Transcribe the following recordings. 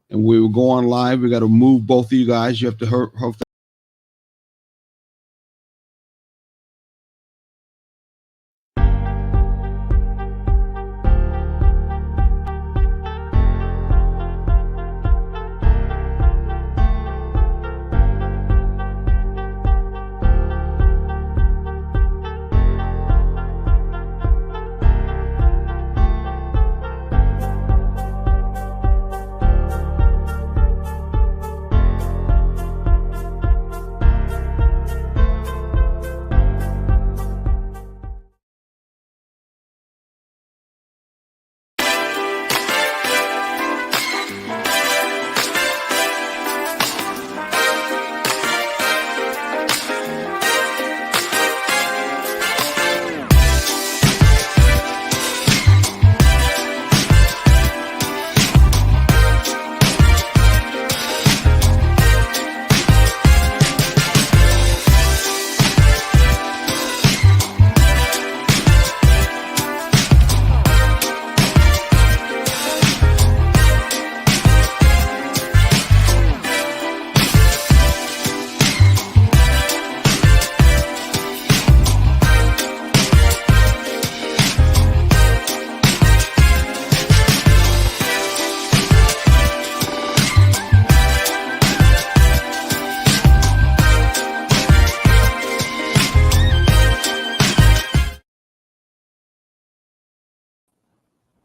and we will go on live. We got to move both of you guys. You have to hope.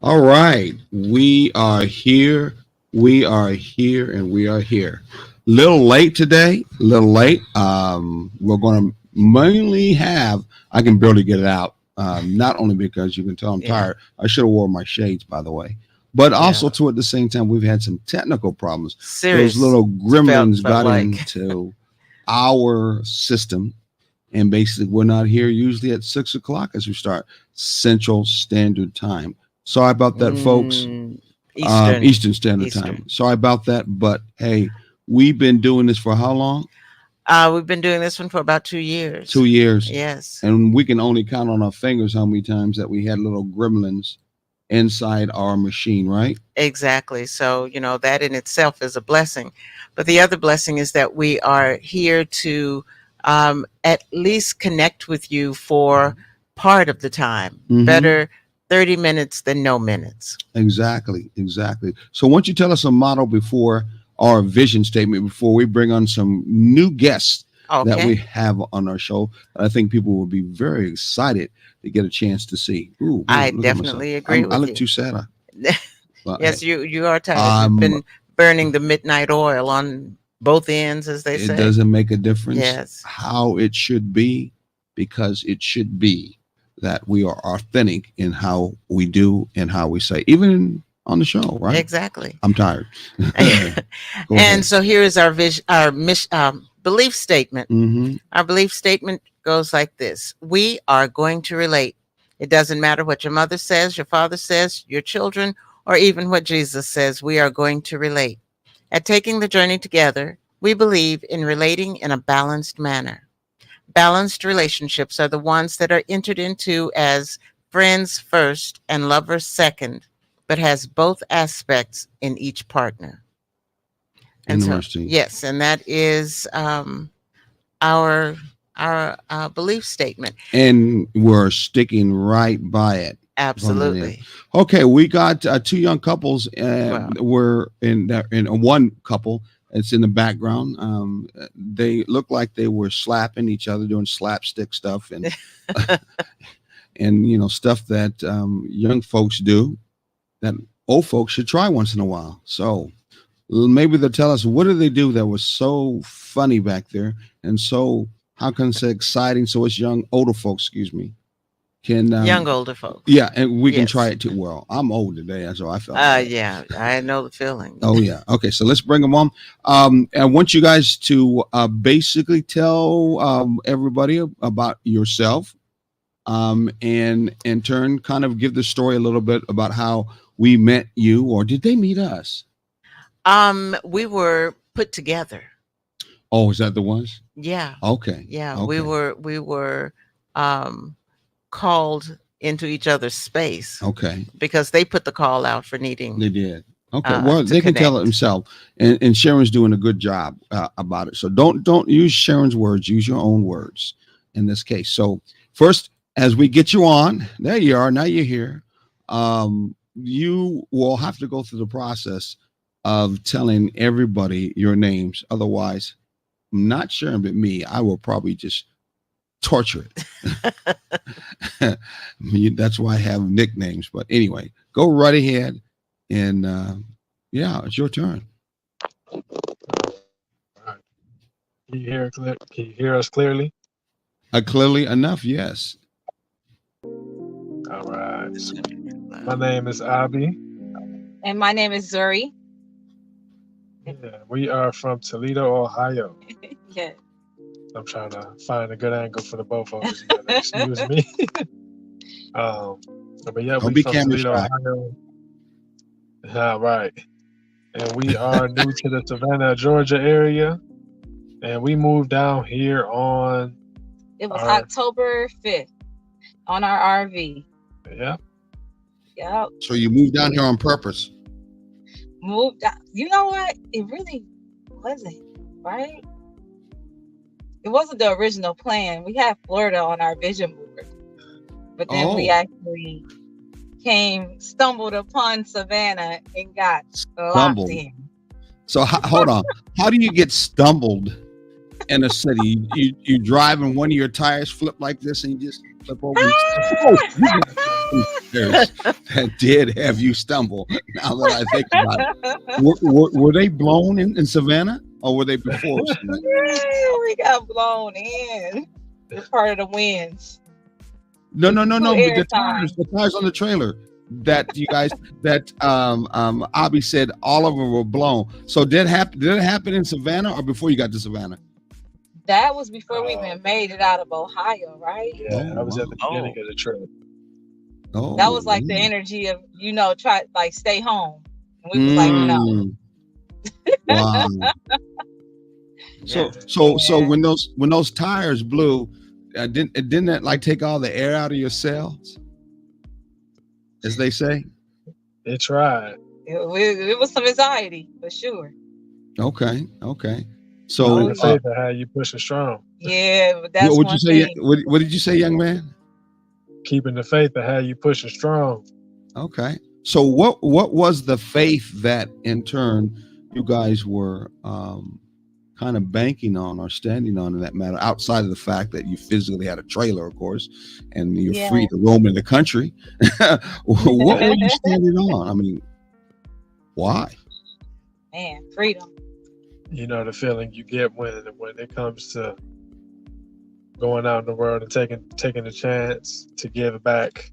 All right, we are here. We are here, and we are here. Little late today. Little late. We're going to mainly have. I can barely get it out. Not only because you can tell I'm tired. I should have worn my shades, by the way. But also, too, at the same time, we've had some technical problems. Those little gremlins got into our system, and basically, we're not here usually at 6 o'clock as we start Central Standard Time. Sorry about that, folks. Eastern Standard Time. Sorry about that, but hey, we've been doing this for how long? We've been doing this one for about 2 years. 2 years. Yes. And we can only count on our fingers how many times that we had little gremlins inside our machine, right? Exactly. So, that in itself is a blessing. But the other blessing is that we are here to at least connect with you for part of the time. Mm-hmm. Better 30 minutes than no minutes. Exactly. So why don't you tell us a motto before our vision statement before we bring on some new guests that we have on our show. I think people will be very excited to get a chance to see. Ooh, I definitely agree with you. I look too sad. Yes, you are tired. You've been burning the midnight oil on both ends, as they say. It doesn't make a difference. Yes. How it should be, because it should be that we are authentic in how we do and how we say, even on the show, right? Exactly. I'm tired. And so here is our belief statement. Mm-hmm. Our belief statement goes like this: we are going to relate. It doesn't matter what your mother says, your father says, your children, or even what Jesus says. We are going to relate. At Taking the Journey Together, we believe in relating in a balanced manner. Balanced relationships are the ones that are entered into as friends first and lovers second, but has both aspects in each partner. And interesting. So, yes, and that is our belief statement, and we're sticking right by it. Absolutely. Okay, we got two young couples. We're in one couple. It's in the background. They look like they were slapping each other, doing slapstick stuff, and and stuff that young folks do that old folks should try once in a while. So maybe they'll tell us, what did they do that was so funny back there, and so how can I say exciting? So it's older folks, excuse me. Young older folks. Yeah, and we can try it too. Well, I'm old today, so I felt. Yeah, I know the feeling. Oh yeah. Okay, so let's bring them on. I want you guys to basically tell everybody about yourself, and in turn, kind of give the story a little bit about how we met you, or did they meet us? We were put together. Oh, is that the ones? Yeah. Okay. Yeah, okay. we were called into each other's space. Okay. Because they put the call out for needing. They did. Okay, well, to they can tell it connect. themselves, and Sharon's doing a good job about it. So don't use Sharon's words. Use your own words in this case. So first, as we get you on, there you are. Now you're here. You will have to go through the process of telling everybody your names. Otherwise, not Sharon, but me, I will probably just torture it. That's why I have nicknames. But anyway, go right ahead, and yeah, it's your turn. Right. Can you hear us clearly? Clearly enough, yes. All right. So my name is Abby. And my name is Zuri. Yeah, we are from Toledo, Ohio. Yeah. I'm trying to find a good angle for the both of us. You gotta excuse me. um, but yeah, Don't we be from camera Toledo, shy. Ohio. All right. And we are new to the Savannah, Georgia area. And we moved down here on It was our, October 5th on our RV. yeah, Yep. So you moved down here on purpose. Moved out. You know what? It really wasn't, right? It wasn't the original plan. We had Florida on our vision board. But then we Oh, actually stumbled upon Savannah and got locked stumbled. in. So hold on. How do you get stumbled in a city? You drive and one of your tires flip like this, and you just flip over and stumble. Oh, you got stairs that did have you stumble. Now that I think about it, were they blown in Savannah, or were they before Savannah? We got blown in. We're part of the winds. No. Two air The tires on the trailer that you guys that Abby said all of them were blown. So did it happen in Savannah or before you got to Savannah? That was before we even made it out of Ohio, right? yeah, Oh, I was at wow. the beginning of the trip. Oh, That was like the energy of, try like stay home. And we was like, no. Wow. Yeah. So when those tires blew, didn't that like take all the air out of your cells, as they say? It tried. It was some anxiety for sure. Okay. So Keeping Oh, the yeah. faith of how you pushing strong. Yeah, but that's what would you one say? thing. What did you say, young man? Keeping the faith of how you pushing strong. Okay. So what was the faith that in turn you guys were kind of banking on or standing on in that matter, outside of the fact that you physically had a trailer, of course, and you're Yeah. free to roam in the country? What were you standing on? I mean, why? Man, freedom. You know the feeling you get when it comes to going out in the world and taking a chance to give back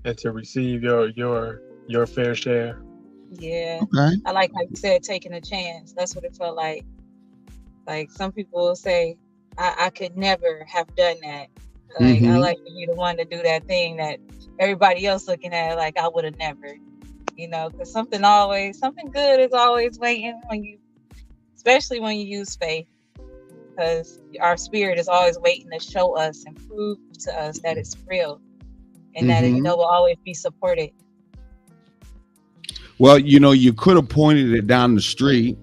and to receive your fair share. Yeah. Okay. I like how you said taking a chance. That's what it felt like. Like some people will say, I could never have done that. Like I like to be the one to do that thing that everybody else looking at like I would have never. Because something good is always waiting when you, especially when you use faith. Because our spirit is always waiting to show us and prove to us that it's real and that we'll always be supported. Well, you could have pointed it down the street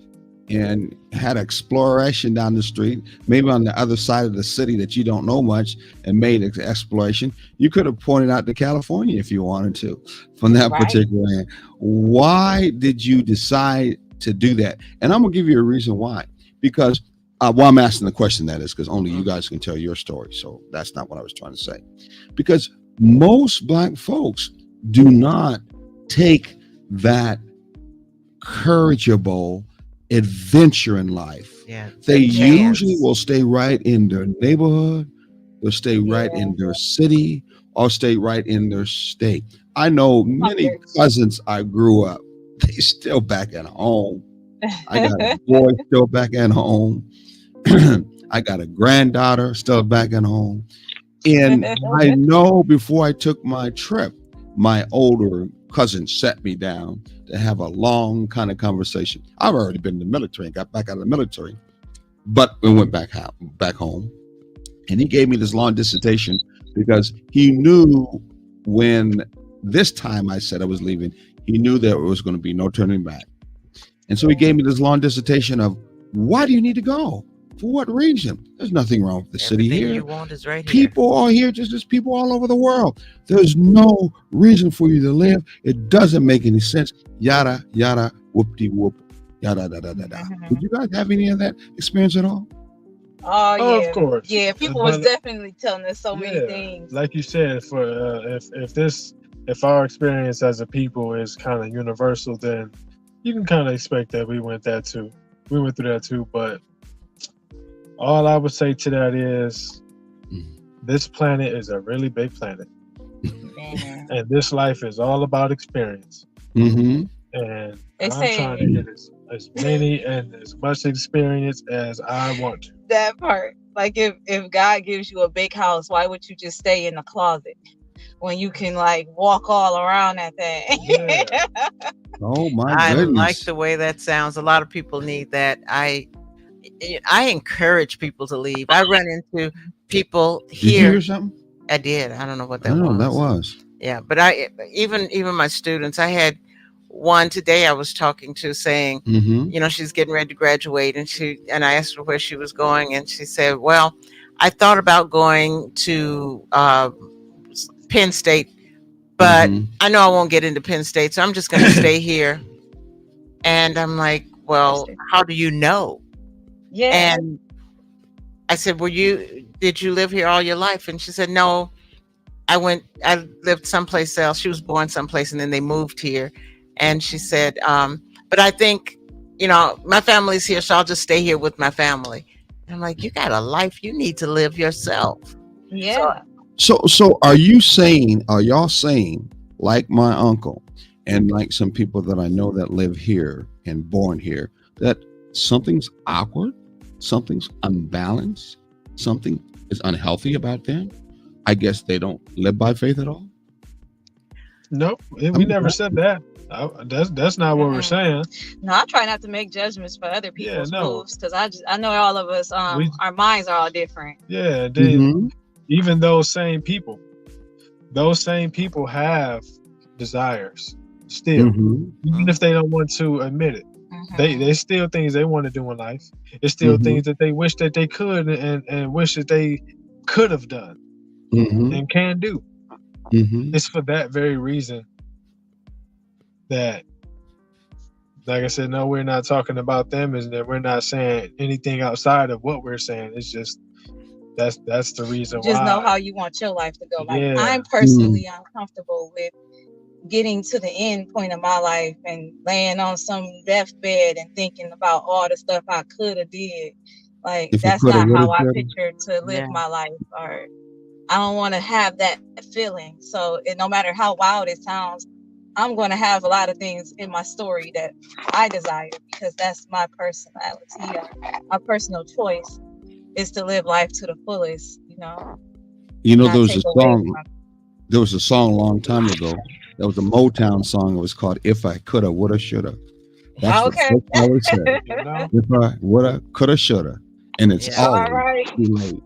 and had exploration down the street, maybe on the other side of the city that you don't know much, and made an exploration. You could have pointed out to California if you wanted to from that Right. particular end. Why did you decide to do that? And I'm going to give you a reason why. Because I'm asking the question, that is, because only you guys can tell your story. So that's not what I was trying to say. Because most Black folks do not take that courageable adventure in life. Yeah. They Take chance. usually will stay right in their neighborhood, they'll stay right in their city, or stay right in their state. I know many cousins I grew up, they still back at home. I got a boy still back at home. I got a granddaughter still back at home. And I know before I took my trip, my older cousin sat me down to have a long kind of conversation. I've already been in the military and got back out of the military, but we went back home. And he gave me this long dissertation because he knew when this time I said I was leaving, he knew there was going to be no turning back. And so he gave me this long dissertation of why do you need to go? For what reason? There's nothing wrong with the city Everything here. you want is right here. People are here just as people all over the world. There's no reason for you to live. It doesn't make any sense. Yada, yada, whoop-de whoop, yada, da, da, da, da. Did you guys have any of that experience at all? Oh Oh, yeah, of course. yeah. People was definitely telling us so many things. Like you said, for if our experience as a people is kind of universal, then you can kind of expect that we went that too. We went through that too. But all I would say to that is, this planet is a really big planet, and this life is all about experience. And I'm trying to get as many and as much experience as I want to. That part. Like if God gives you a big house, why would you just stay in the closet when you can like walk all around that thing? Yeah. Oh my I goodness. like the way that sounds. A lot of people need that. I encourage people to leave. I run into people Did you here. hear something? I did. I don't know what I that don't know was. that was. Yeah, but I even my students. I had one today I was talking to saying, you know, she's getting ready to graduate, and I asked her where she was going, and she said, "Well, I thought about going to Penn State, but I know I won't get into Penn State, so I'm just going to stay here." And I'm like, "Well, how do you know?" Yeah. And I said, did you live here all your life? And she said, "No, I lived someplace else." She was born someplace and then they moved here. And she said, "But I think, you know, my family's here, so I'll just stay here with my family." And I'm like, "You got a life you need to live yourself." Yeah. So are y'all saying, like my uncle and like some people that I know that live here and born here, that something's awkward, something's unbalanced, something is unhealthy about them? I guess they don't live by faith at all? Nope, we never said that. That's not what we're saying. No, I try not to make judgments for other people's moves because I know all of us our minds are all different. Yeah, even those same people have desires still, even if they don't want to admit it. They still things they want to do in life. It's still things that they wish that they could and wish that they could have done and can do. It's for that very reason that, like I said, no, we're not talking about them, is that we're not saying anything outside of what we're saying. It's just that's the reason why. Just know how you want your life to go. Like I'm personally uncomfortable with getting to the end point of my life and laying on some deathbed and thinking about all the stuff I could have did. Like that's not how I picture to live my life, or I don't want to have that feeling. So no matter how wild it sounds, I'm going to have a lot of things in my story that I desire because that's my personality. My personal choice is to live life to the fullest, you know. You know, there was a song a long time ago. That was a Motown song. It was called "If I Coulda, Woulda, Shoulda." That's what I always say. If I woulda, coulda, shoulda, and it's always too late.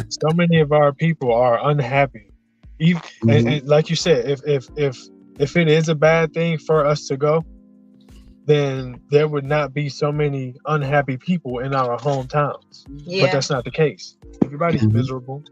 So many of our people are unhappy, even and like you said, if it is a bad thing for us to go, then there would not be so many unhappy people in our hometowns. But that's not the case. Everybody's miserable.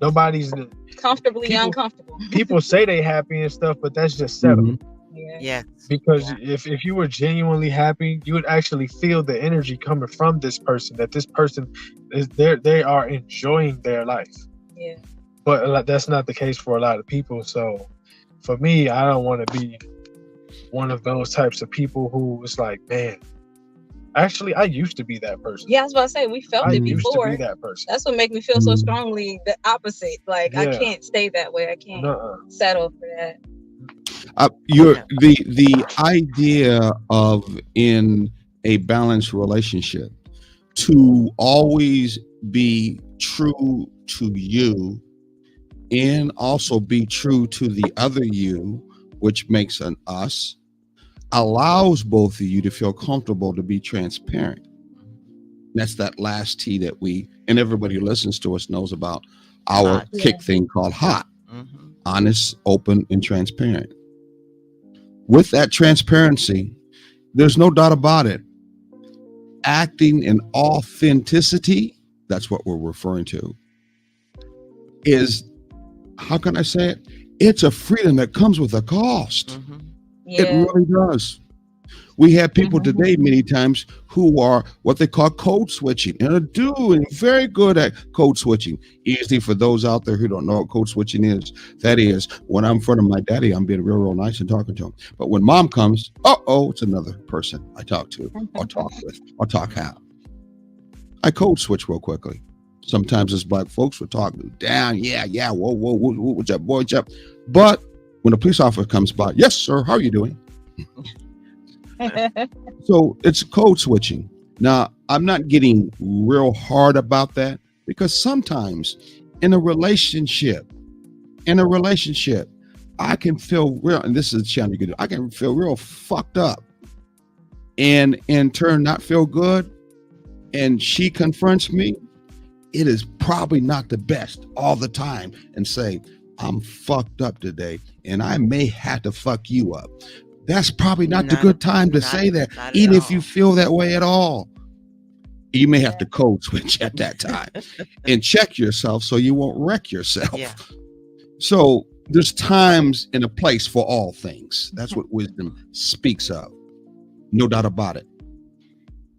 Nobody's comfortably uncomfortable. People say they happy and stuff, but that's just settled. Yeah. Because if you were genuinely happy, you would actually feel the energy coming from this person, that this person is there, they are enjoying their life. Yeah. But that's not the case for a lot of people. So for me, I don't want to be one of those types of people who is like, man, actually, I used to be that person. Yeah, I was about to say, we felt it before. I used to be that person. That's what makes me feel so strongly the opposite. Like, I can't stay that way. I can't settle for that. The idea of, in a balanced relationship, to always be true to you and also be true to the other you, which makes an us, allows both of you to feel comfortable to be transparent. That's that last T that we, and everybody who listens to us knows about our kick thing called HOT. Honest, open, and transparent. With that transparency, There's no doubt about it. Acting in authenticity, that's what we're referring to, is, how can I say it? It's a freedom that comes with a cost. Mm-hmm. It Yeah. really does. We have people Mhm. today many times who are what they call code switching and are doing very good at code switching. Easy for those out there who don't know what code switching is. That is, when I'm in front of my daddy, I'm being real nice and talking to him. But when mom comes, it's another person I talk to or talk with or talk how. I code switch real quickly. Sometimes as black folks we're talking down, yeah, whoa, what's up, boy, what's up? But when a police officer comes by, yes, sir, how are you doing? So it's code switching. Now, I'm not getting real hard about that because sometimes in a relationship, I can feel real, and this is a challenge you can do, I can feel real fucked up and in turn not feel good. And she confronts me. It is probably not the best all the time and say, I'm fucked up today and I may have to fuck you up. That's probably not the good time to say that, even if you feel that way at all. You may have to code switch at that time and check yourself so you won't wreck yourself. Yeah. So there's times and a place for all things. That's what wisdom speaks of. No doubt about it.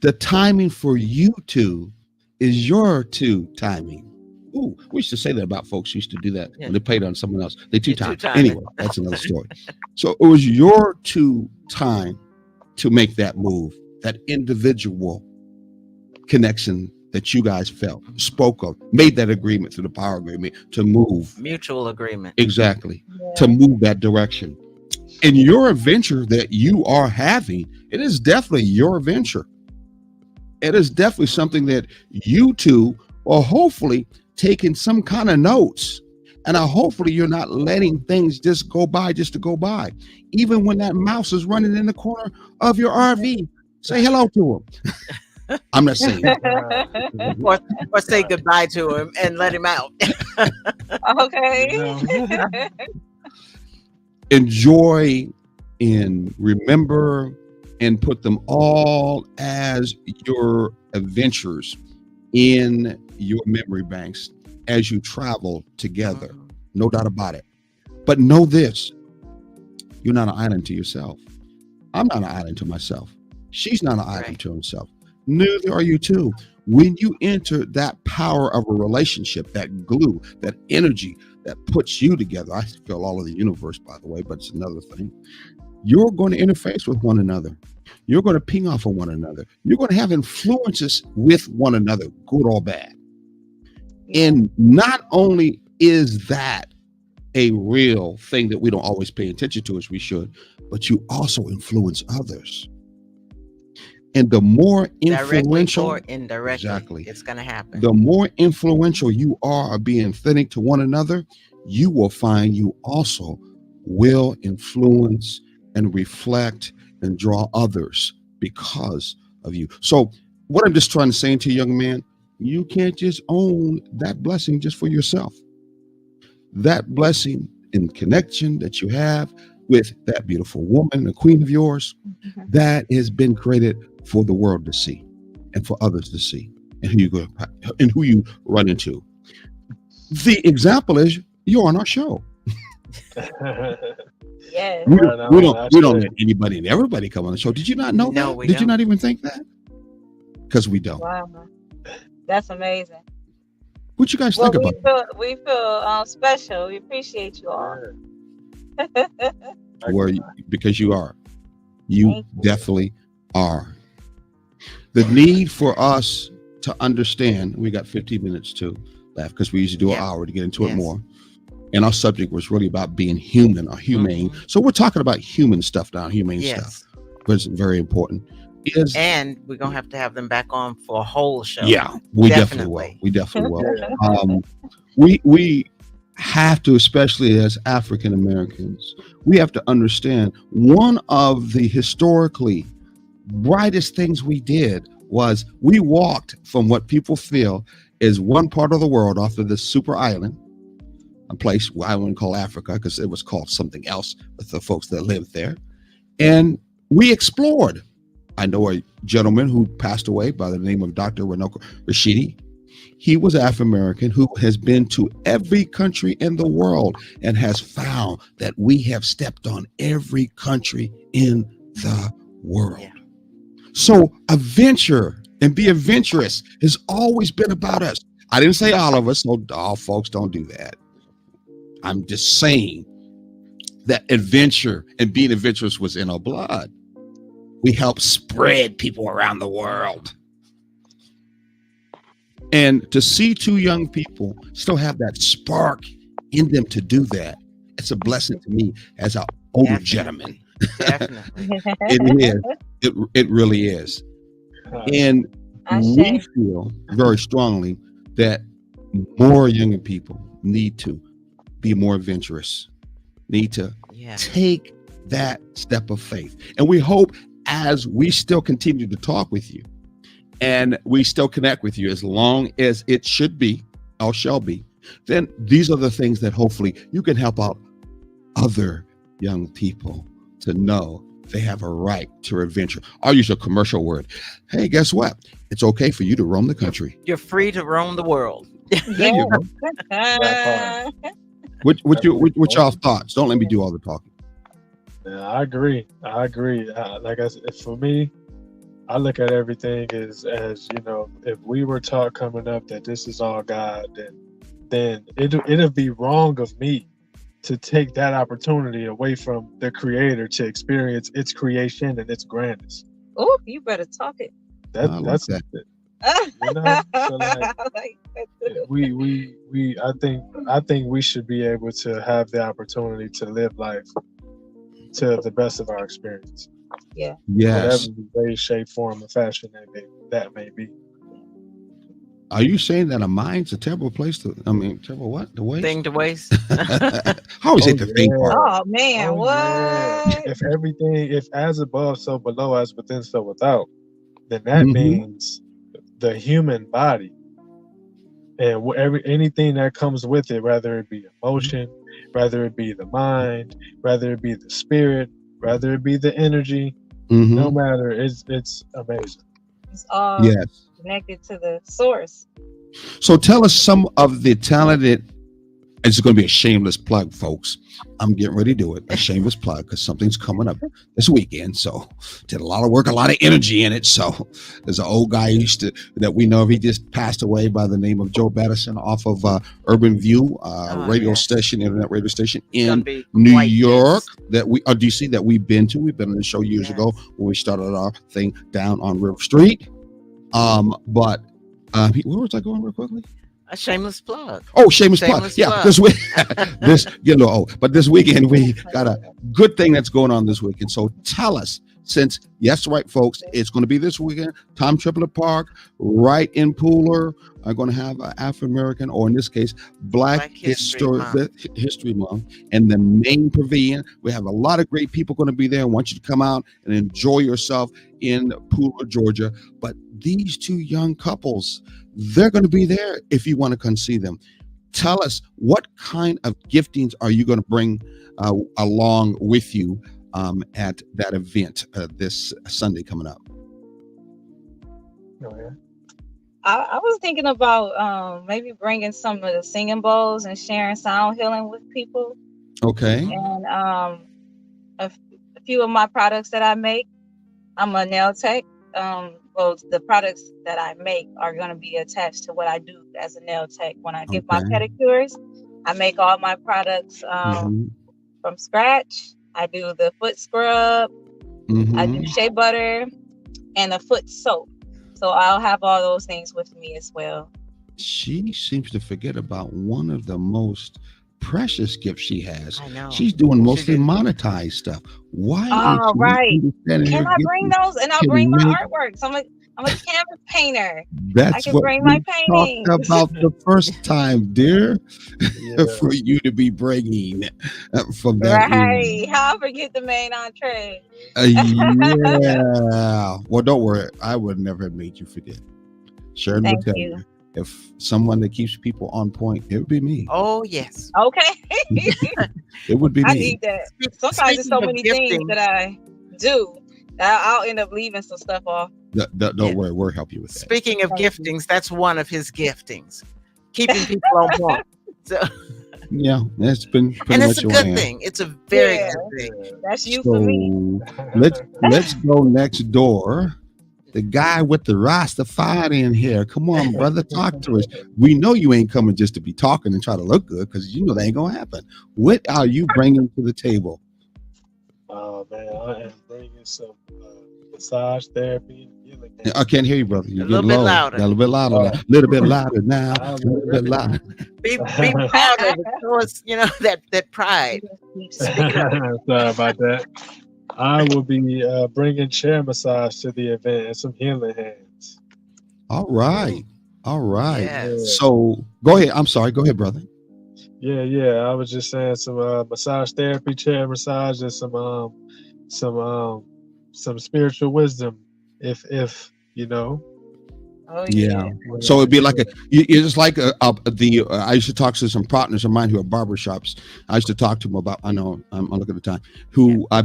The timing for you two is your two timing. Ooh, we used to say that about folks who used to do that when they played on someone else. They two time. Anyway, that's another story. So it was your two time to make that move, that individual connection that you guys felt, spoke of, made that agreement through the power agreement to move. Mutual agreement. Exactly. To move that direction. And your adventure that you are having, it is definitely your adventure. It is definitely something that you two are hopefully taking some kind of notes. And hopefully you're not letting things just go by just to go by. Even when that mouse is running in the corner of your RV, say hello to him. I'm not saying or say goodbye to him and let him out. Okay. Enjoy and remember and put them all as your adventures in your memory banks as you travel together. No doubt about it. But know this, you're not an island to yourself. I'm not an island to myself. She's not an island to herself. Neither are you two. When you enter that power of a relationship, that glue, that energy that puts you together, I feel all of the universe, by the way, but it's another thing. You're going to interface with one another. You're going to ping off of one another. You're going to have influences with one another, good or bad. And not only is that a real thing that we don't always pay attention to as we should, but you also influence others. And the more influential, directly or indirectly, it's going to happen. The more influential you are being authentic to one another, you will find you also will influence and reflect and draw others because of you. So what I'm just trying to say to you, young man, you can't just own that blessing just for yourself. That blessing and connection that you have with that beautiful woman, the queen of yours, that has been created for the world to see and for others to see, and who you run into. The example is you're on our show. Yes. We don't let anybody and everybody come on the show. Did you not know that? Did you not even think that? Because we don't. Wow, that's amazing. What you guys think about it? We feel special. We appreciate you all. Because you are. You definitely are. The need for us to understand, we got 15 minutes to left because we usually do an hour to get into it more. And our subject was really about being human or humane. So we're talking about human stuff now, humane stuff. But it's very important. And we're going to have them back on for a whole show. Yeah, we definitely will. We definitely will. We have to, especially as African Americans, we have to understand one of the historically brightest things we did was we walked from what people feel is one part of the world off of this super island, a place I wouldn't call Africa because it was called something else with the folks that lived there. And we explored. I know a gentleman who passed away by the name of Dr. Renoko Rashidi. He was African American who has been to every country in the world and has found that we have stepped on every country in the world. Yeah. So adventure and be adventurous has always been about us. I didn't say all of us, so all folks don't do that. I'm just saying that adventure and being adventurous was in our blood. We help spread people around the world. And to see two young people still have that spark in them to do that, it's a blessing to me as an older Definitely. gentleman. Definitely. It is. It really is. And we feel very strongly that more younger people need to be more adventurous, need to Yeah. take that step of faith. And we hope as we still continue to talk with you and we still connect with you as long as it should be or shall be, then these are the things that hopefully you can help out other young people to know they have a right to adventure. I'll use a commercial word. Hey, guess what? It's okay for you to roam the country. You're free to roam the world. There you go. What y'all thoughts? Don't let me do all the talking. Yeah, I agree. Like I said, for me, I look at everything as if we were taught coming up that this is all God, then it'll be wrong of me to take that opportunity away from the Creator to experience its creation and its grandness. Oh, you better talk it. That's that. So like, I think we should be able to have the opportunity to live life to the best of our experience. Yeah. Yes. Whatever way, shape, form, or fashion that may be. Are you saying that a mind's a terrible place to? Terrible what? The waste? Thing to waste. I always hate the thing part. Oh man, what? Yeah. If as above, so below, as within, so without, then that means the human body and anything that comes with it, whether it be emotion, whether it be the mind, whether it be the spirit, whether it be the energy, no matter, it's amazing. It's all connected to the source. So tell us some of the talented. It's going to be a shameless plug, folks. I'm getting ready to do it. A shameless plug because something's coming up this weekend. So did a lot of work, a lot of energy in it. So there's an old guy that we know of. He just passed away by the name of Joe Battison off of Urban View radio station, internet radio station in New York DC that we've been to. We've been on the show years ago when we started our thing down on River Street. Where was I going real quickly? A shameless plug. Oh, shameless plug. Yeah, this week, but this weekend we got a good thing that's going on this weekend. So tell us, since yes, right, folks, it's going to be this weekend. Tom Triplett Park, right in Pooler, are going to have an African American, or in this case, Black History Month, and the main pavilion. We have a lot of great people going to be there. I want you to come out and enjoy yourself in Pooler, Georgia. But these two young couples, they're going to be there if you want to come see them. Tell us, what kind of giftings are you going to bring along with you at that event this Sunday coming up? Oh, yeah. I was thinking about maybe bringing some of the singing bowls and sharing sound healing with people. Okay. And a few of my products that I make, I'm a nail tech. The products that I make are going to be attached to what I do as a nail tech. When I get my pedicures, I make all my products from scratch. I do the foot scrub, I do shea butter, and a foot soap. So I'll have all those things with me as well. She seems to forget about one of the most precious gifts she has. I know. She's doing mostly monetized stuff. Why? Oh, right. Can I bring those? And I'll bring my artwork. So I'm a canvas painter. That's I can bring my paintings. Talked about the first time, dear, for you to be bringing from that. Right. How I forget the main entree. Yeah. Well, don't worry. I would never have made you forget. Sharon would tell you. If someone that keeps people on point, it would be me. Oh, yes. Okay. It would be me. I need that. Sometimes there's so many things that I do I'll end up leaving some stuff off. Don't worry, we'll help you with that. Speaking of Thank you. giftings, that's one of his giftings, keeping people on point. So, Yeah, that's been pretty and much it's a your good hand. thing. It's a very Yeah, good thing. that's you for me. So let's go next door. The guy with the Rastafari in here. Come on, brother, talk to us. We know you ain't coming just to be talking and try to look good because you know that ain't gonna happen. What are you bringing to the table? Oh man, I am bringing some massage therapy and healing I can't hear you, brother. A You're little getting bit low. louder. A little bit louder now. Oh. A little bit louder now. I A little bit louder. Be proud of it. Show us, that pride. Speak up. Sorry about that. I will be bringing chair massage to the event and some healing hands. All right. All right. Yes. So go ahead. I'm sorry. Go ahead, brother. Yeah. I was just saying some massage therapy, chair massage, and some spiritual wisdom. If you know. Oh Yeah. yeah. So it'd be like it's like I used to talk to some partners of mine who are barbershops. I used to talk to them about, I know I'm looking at the time, who I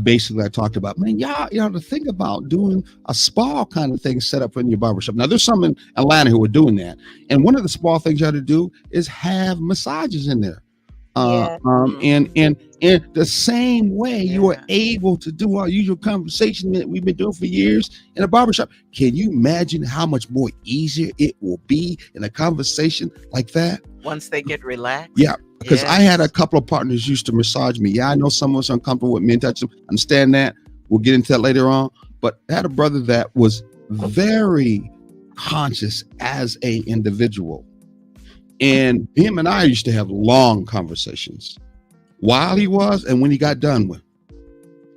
talked about, man, y'all to think about doing a spa kind of thing set up in your barbershop. Now there's some in Atlanta who are doing that. And one of the spa things you ought to do is have massages in there. Yeah. And the same way you are Yeah. able to do our usual conversation that we've been doing for years in a barbershop. Can you imagine how much more easier it will be in a conversation like that? Once they get relaxed. Yeah, because I Yes. had a couple of partners used to massage me. Yeah, I know someone's uncomfortable with me and touch them. Understand that. We'll get into that later on. But I had a brother that was very conscious as a individual. And him and I used to have long conversations while he was and when he got done with.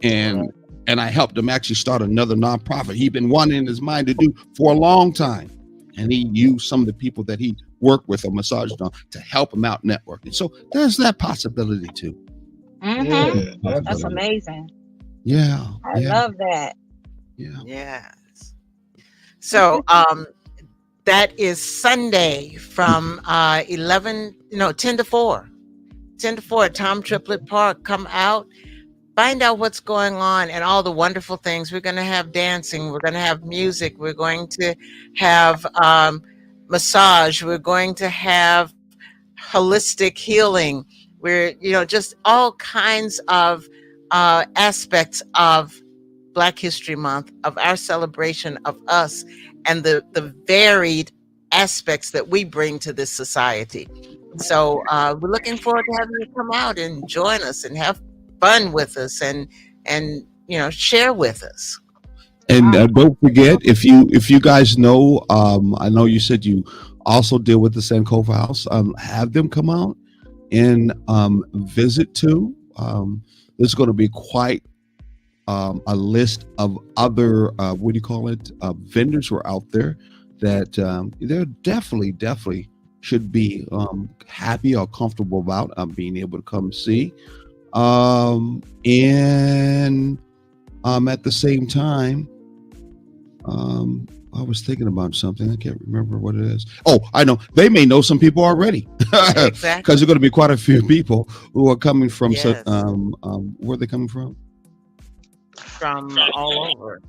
And I helped him actually start another nonprofit he'd been wanting in his mind to do for a long time. And he used some of the people that he worked with or massaged on to help him out networking. So there's that possibility too. Mhm. Yeah, That's amazing. Yeah. I Yeah. love that. Yeah. Yes. So that is Sunday from 10 to 4. 10 to 4 at Tom Triplett Park. Come out, find out what's going on and all the wonderful things. We're going to have dancing. We're going to have music. We're going to have massage. We're going to have holistic healing. We're, just all kinds of aspects of Black History Month, of our celebration of us and the varied aspects that we bring to this society. So we're looking forward to having you come out and join us and have fun with us and share with us. And don't forget, if you guys know, I know you said you also deal with the Sankofa House. Have them come out and visit too. There's going to be quite a list of other what do you call it? Vendors who are out there that they're definitely should be happy or comfortable about being able to come see. And at the same time, I was thinking about something. I can't remember what it is. Oh, I know. They may know some people already. Exactly. Because there are going to be quite a few people who are coming from. Yes. Where are they coming from? From all over.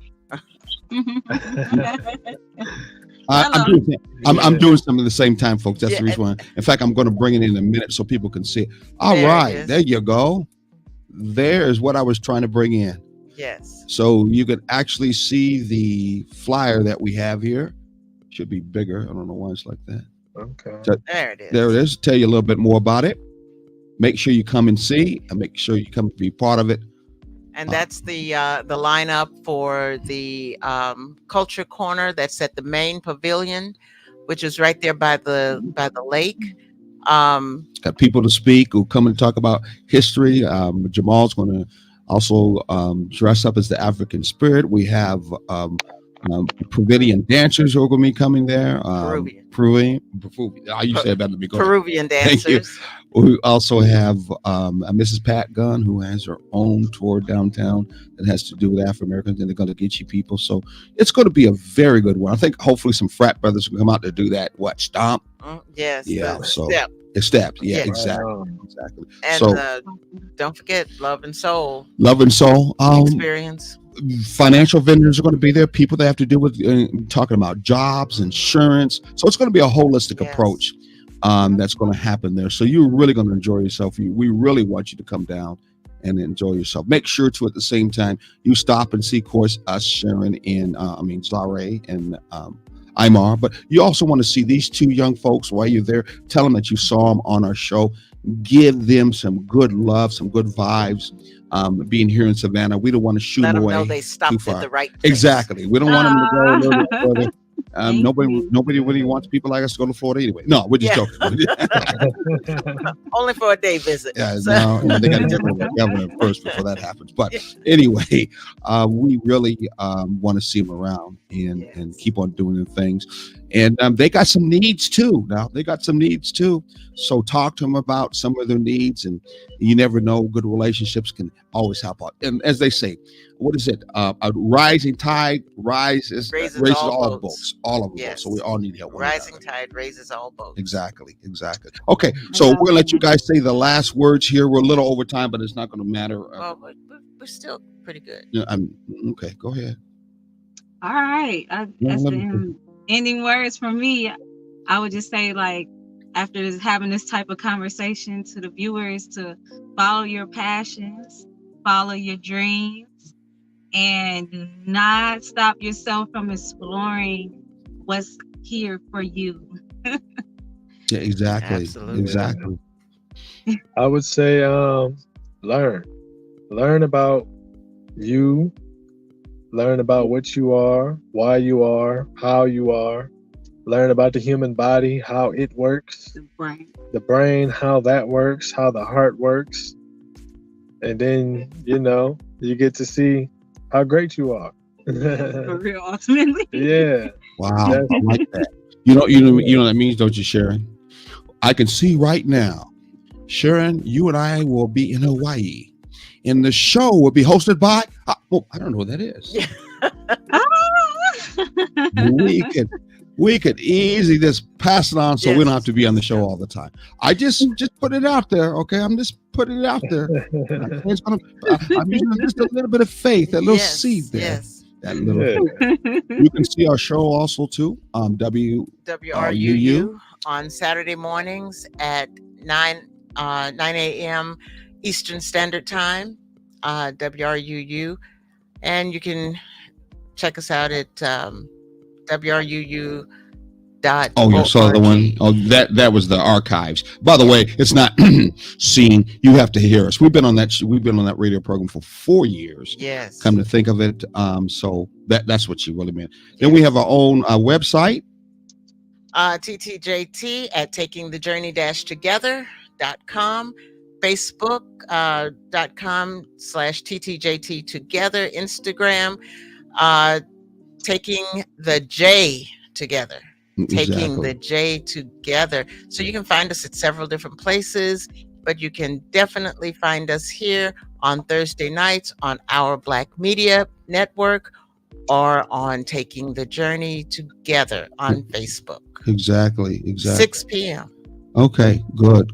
I'm doing something at the same time, folks. That's Yeah, the reason why. In fact, I'm going to bring it in a minute so people can see it. All There it right, is. there you go. There's what I was trying to bring in. Yes. So you can actually see the flyer that we have here. Should be bigger. I don't know why it's like that. Okay. There it is. There it is. Tell you a little bit more about it. Make sure you come and see, and make sure you come to be part of it. And that's the lineup for the Culture Corner that's at the main pavilion, which is right there by the lake. Got people to speak who come and talk about history. Jamal's going to also dress up as the African spirit. We have Peruvian dancers who are going to be coming there. Peruvian. I used to say it better than me. Go ahead. Peruvian Thank you. dancers. We also have Mrs. Pat Gunn, who has her own tour downtown that has to do with Afro Americans, and they're going to get you people. So it's going to be a very good one. I think hopefully some frat brothers will come out to do that. What, stomp? Yes. Yeah. the So step. it's steps. Yeah, Yeah. exactly. And So don't forget Love and Soul Love and Soul. experience. Financial vendors are going to be there. People that have to do with talking about jobs, insurance. So it's going to be a holistic Yes. approach that's going to happen there. So you're really going to enjoy yourself. We really want you to come down and enjoy yourself. Make sure to at the same time you stop and see, of course, us, Sharon, and Zare and Imar. But you also want to see these two young folks while you're there. Tell them that you saw them on our show. Give them some good love, some good vibes. Being here in Savannah, we don't want to shoot Let them them away know they too stopped far. at the right place. Exactly. We don't want them to go a little bit further. Thank you. Nobody really wants people like us to go to Florida anyway. No, we're just Yeah. joking. Only for a day visit. Yeah, So- no, they got to get rid of the governor first before that happens. But anyway, we really want to see them around and keep on doing the things. And they got some needs too. Now they got some needs too. So talk to them about some of their needs. And you never know, good relationships can always help out. And as they say, what is it? A rising tide raises all boats. All of them. Yes. So we all need help. Rising tide raises all boats. Exactly. Okay. So we're gonna let you guys say the last words here. We're a little over time, but it's not gonna matter. Well, we're still pretty good. Okay. Go ahead. All right. That's the ending words from me. I would just say, like, after having this type of conversation, to the viewers, to follow your passions, follow your dreams, and do not stop yourself from exploring what's here for you. Yeah, exactly. Absolutely. Exactly. I would say learn about you, learn about what you are, why you are, how you are, learn about the human body, how it works, the brain, how that works, how the heart works, and then you get to see how great you are. For real, ultimately. Yeah. Wow, I like that. You know what that means, don't you, Sharon? I can see right now, Sharon, you and I will be in Hawaii, and the show will be hosted by. I don't know what that is. We could easily just pass it on, so we don't have to be on the show all the time. I just put it out there, okay? I'm just putting it out there. I'm using just a little bit of faith, that little seed there. Yes. That little. You can see our show also too. WRUU on Saturday mornings at 9 a.m. Eastern Standard Time. WRUU, and you can check us out at WRUU. Oh, you saw the one. Oh, that was the archives. By the way, it's not seen. You have to hear us. We've been on that. We've been on that radio program for 4 years. Yes. Come to think of it, so that's what she really meant. Then we have our own website. TTJT at takingthejourney-together.com, Facebook.com/TTJT together, Instagram, taking the J together. Taking the J together. So you can find us at several different places, but you can definitely find us here on Thursday nights on Our Black Media Network or on Taking the Journey Together on Facebook. Exactly. 6 p.m. Okay, good.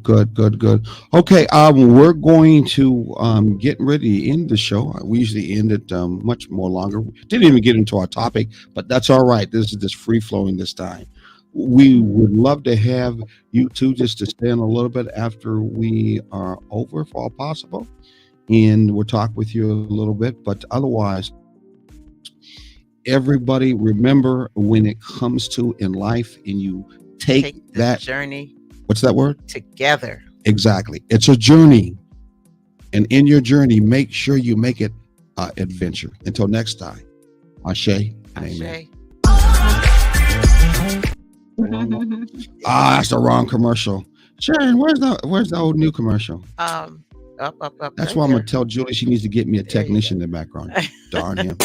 Okay, we're going to get ready to end the show. We usually end it much more longer. Didn't even get into our topic, but that's all right. This is just free flowing this time. We would love to have you two just to stand a little bit after we are over, if all possible, and we'll talk with you a little bit. But otherwise, everybody remember, when it comes to in life and you take that journey. What's that word? Together. Exactly. It's a journey. And in your journey, make sure you make it adventure. Until next time, Ashe and amen. That's the wrong commercial. Sharon, where's the old new commercial? Up. That's why I'm going to tell Julie she needs to get me a technician in the background. Darn him.